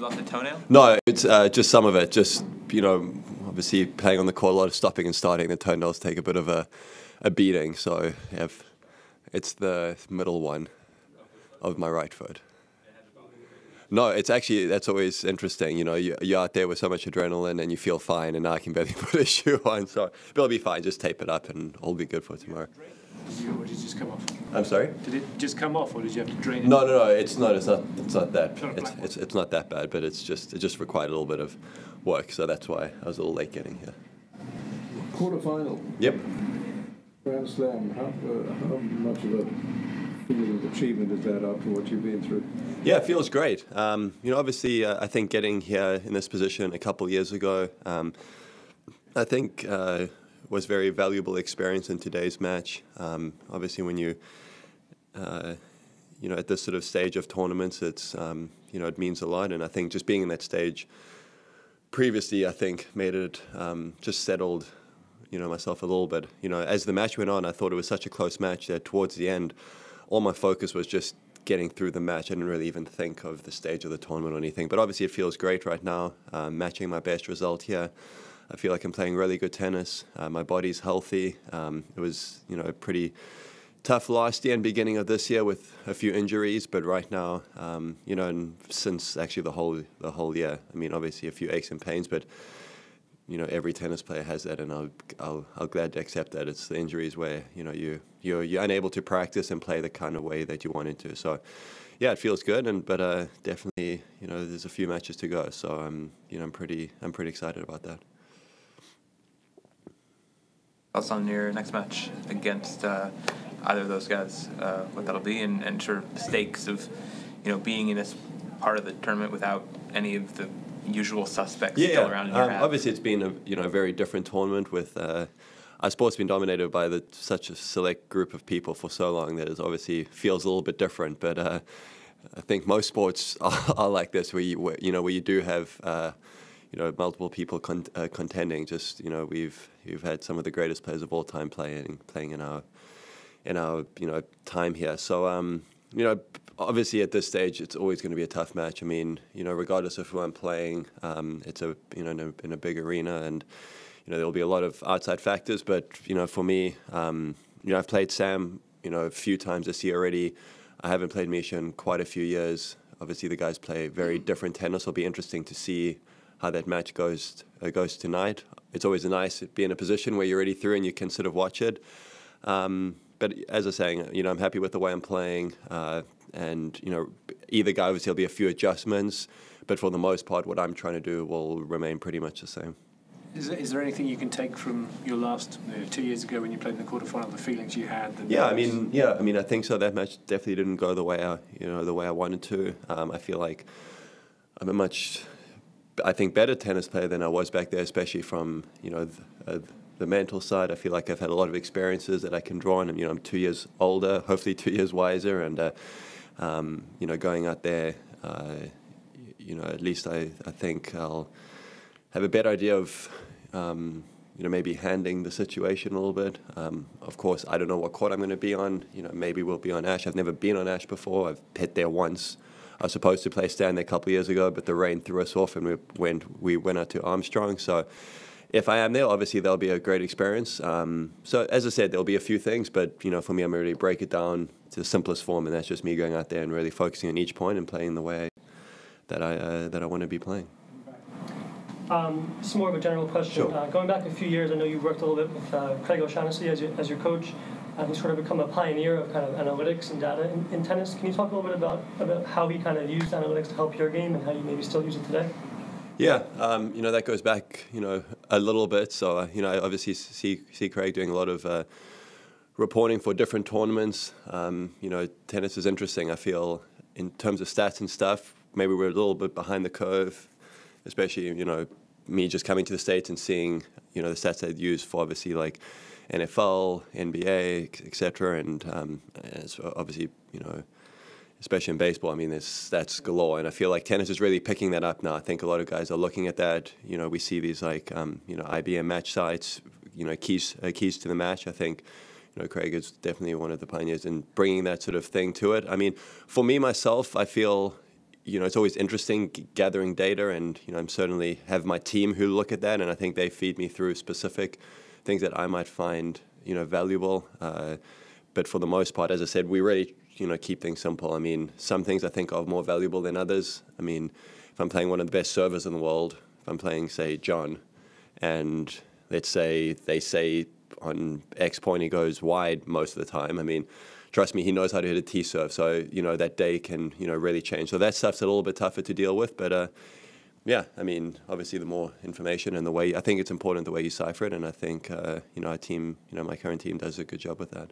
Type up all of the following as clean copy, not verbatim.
you lost a toenail? No, it's just some of it. Just, obviously playing on the court, a lot of stopping and starting. The toenails take a bit of a beating. So it's the middle one of my right foot. No, it's actually, that's always interesting. You're out there with so much adrenaline and you feel fine, and now I can barely put a shoe on. So it'll be fine. Just tape it up and all be good for tomorrow. Or did it just come off? I'm sorry? Did it just come off, or did you have to drain it? No, it's not that. It's not that bad, but it just required a little bit of work, so that's why I was a little late getting here. Quarterfinal. Yep. Grand Slam. How much of a feeling of achievement is that after what you've been through? Yeah, it feels great. Obviously, I think getting here in this position a couple years ago, I think was very valuable experience in today's match. Obviously, when you, at this sort of stage of tournaments, it's, it means a lot. And I think just being in that stage previously, I think, made it just settled, myself a little bit. As the match went on, I thought it was such a close match that towards the end, all my focus was just getting through the match. I didn't really even think of the stage of the tournament or anything. But obviously, it feels great right now, matching my best result here. I feel like I'm playing really good tennis. My body's healthy. It was, pretty tough last year and beginning of this year with a few injuries, but right now, and since actually the whole year, I mean, obviously a few aches and pains, but every tennis player has that, and I'll glad to accept that. It's the injuries where you're unable to practice and play the kind of way that you wanted to. So, yeah, it feels good, but definitely, there's a few matches to go. So I'm pretty excited about that. Thoughts on your next match against either of those guys, what that'll be, and sort of the stakes of, being in this part of the tournament without any of the usual suspects still around in your hat? Obviously, it's been a very different tournament with. Our sport's been dominated by such a select group of people for so long that it obviously feels a little bit different. But I think most sports are like this, where you do have. Multiple people contending. Just we've had some of the greatest players of all time playing in our time here. So obviously at this stage it's always going to be a tough match. I mean, regardless of who I'm playing, it's in a big arena, and there'll be a lot of outside factors. But for me, I've played Sam a few times this year already. I haven't played Misha in quite a few years. Obviously the guys play very different tennis. It'll be interesting to see how that match goes tonight. It's always nice to be in a position where you're already through and you can sort of watch it. But as I was saying, I'm happy with the way I'm playing. And either guy, obviously there'll be a few adjustments, but for the most part, what I'm trying to do will remain pretty much the same. Is there anything you can take from your last 2 years ago when you played in the quarterfinal, the feelings you had? I mean, I think so. That match definitely didn't go the way I wanted to. I feel like I'm a much, I think, better tennis player than I was back there, especially from the mental side. I feel like I've had a lot of experiences that I can draw on, and I'm 2 years older, hopefully 2 years wiser, and going out there, at least I think I'll have a better idea of maybe handling the situation a little bit. Of course, I don't know what court I'm going to be on. Maybe we'll be on Ash. I've never been on Ash before. I've hit there once. I was supposed to play Stan there a couple of years ago, but the rain threw us off, and we went out to Armstrong. So if I am there, obviously that'll be a great experience. So as I said, there'll be a few things, but for me, I'm going to break it down to the simplest form, and that's just me going out there and really focusing on each point and playing the way that I want to be playing. Some more of a general question. Sure. Going back a few years, I know you worked a little bit with Craig O'Shaughnessy as your coach. He's sort of become a pioneer of kind of analytics and data in tennis. Can you talk a little bit about how he kind of used analytics to help your game and how you maybe still use it today? Yeah, that goes back, a little bit. So, I obviously see Craig doing a lot of reporting for different tournaments. Tennis is interesting. I feel in terms of stats and stuff, maybe we're a little bit behind the curve, especially, me just coming to the States and seeing, the stats they'd use for obviously like NFL, NBA, etc. And so obviously, especially in baseball, I mean, there's stats galore. And I feel like tennis is really picking that up now. I think a lot of guys are looking at that. We see these like, IBM match sites, keys to the match. I think, Craig is definitely one of the pioneers in bringing that sort of thing to it. I mean, for me, myself, I feel, it's always interesting gathering data, and I'm certainly have my team who look at that, and I think they feed me through specific things that I might find valuable. But for the most part, as I said, we really keep things simple. I mean, some things I think are more valuable than others. I mean, if I'm playing one of the best servers in the world, if I'm playing, say, John, and let's say they say on X point he goes wide most of the time, I mean, trust me, he knows how to hit a T serve. So, that day can, really change. So that stuff's a little bit tougher to deal with. But, yeah, I mean, obviously the more information and the way, I think it's important the way you cipher it. And I think, our team, my current team does a good job with that.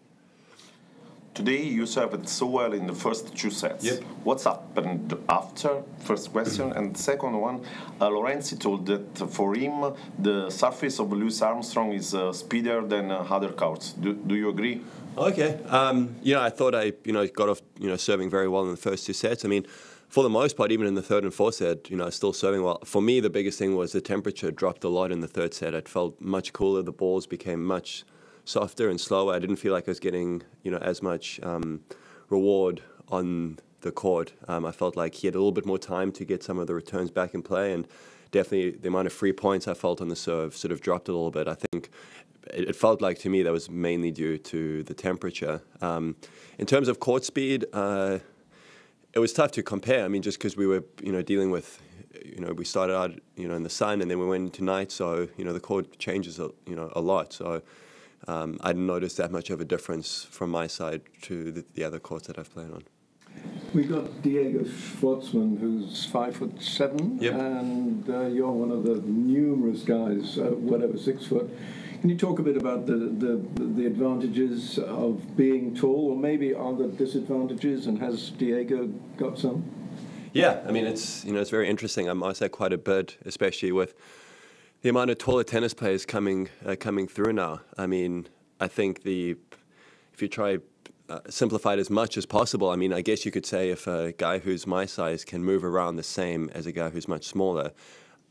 Today you served so well in the first 2 sets. Yep. What's happened after? First question. And second one, Lorenzi told that for him the surface of Louis Armstrong is speedier than other courts. Do you agree? Okay. I thought I got off serving very well in the first 2 sets. I mean, for the most part, even in the third and fourth set, still serving well. For me, the biggest thing was the temperature dropped a lot in the third set. It felt much cooler. The balls became much softer and slower. I didn't feel like I was getting, as much reward on the court. I felt like he had a little bit more time to get some of the returns back in play, and definitely the amount of free points I felt on the serve sort of dropped a little bit. I think it felt like to me that was mainly due to the temperature. In terms of court speed, it was tough to compare. I mean, just because we were, dealing with, we started out, in the sun, and then we went into night, so, the court changes, a lot. So I didn't notice that much of a difference from my side to the other courts that I've played on. We got Diego Schwartzman, who's 5'7", Yep. and you're one of the numerous guys, 6 foot. Can you talk a bit about the advantages of being tall, or maybe are there disadvantages, and has Diego got some? Yeah, I mean, it's very interesting. I must say quite a bit, especially with the amount of taller tennis players coming through now. I mean, I think if you try simplify it as much as possible, I mean, I guess you could say if a guy who's my size can move around the same as a guy who's much smaller,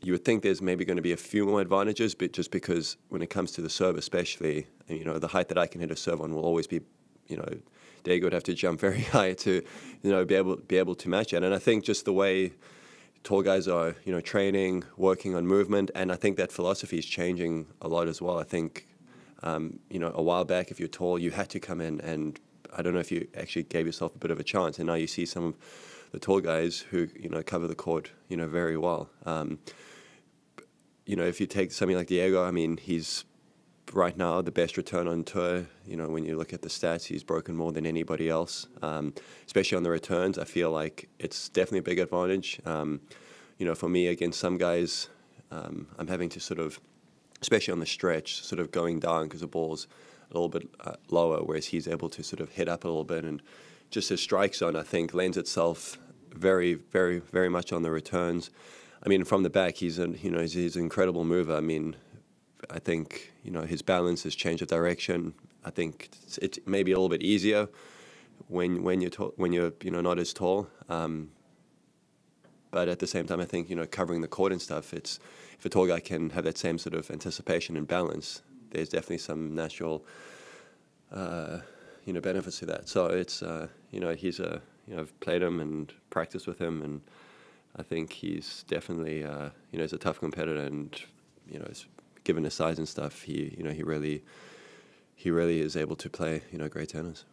you would think there's maybe going to be a few more advantages, but just because when it comes to the serve especially, the height that I can hit a serve on will always be, Diego would have to jump very high to, be able to match it. And I think just the way tall guys are, training, working on movement, and I think that philosophy is changing a lot as well. I think, a while back, if you're tall, you had to come in, and I don't know if you actually gave yourself a bit of a chance. And now you see some of the tall guys who, cover the court, very well. If you take something like Diego, I mean, he's right now the best return on tour. When you look at the stats, he's broken more than anybody else, especially on the returns. I feel like it's definitely a big advantage. For me, against some guys, I'm having to sort of, especially on the stretch, sort of going down because the ball's a little bit lower, whereas he's able to sort of hit up a little bit. And just his strike zone, I think, lends itself very, very, very much on the returns. I mean, from the back, he's an incredible mover. I mean, I think his balance has changed of direction. I think it's maybe a little bit easier when you're not as tall. But at the same time, I think covering the court and stuff, if a tall guy can have that same sort of anticipation and balance, there's definitely some natural benefits to that. So it's I've played him and practiced with him, and I think he's definitely he's a tough competitor, and given his size and stuff, he really is able to play great tennis.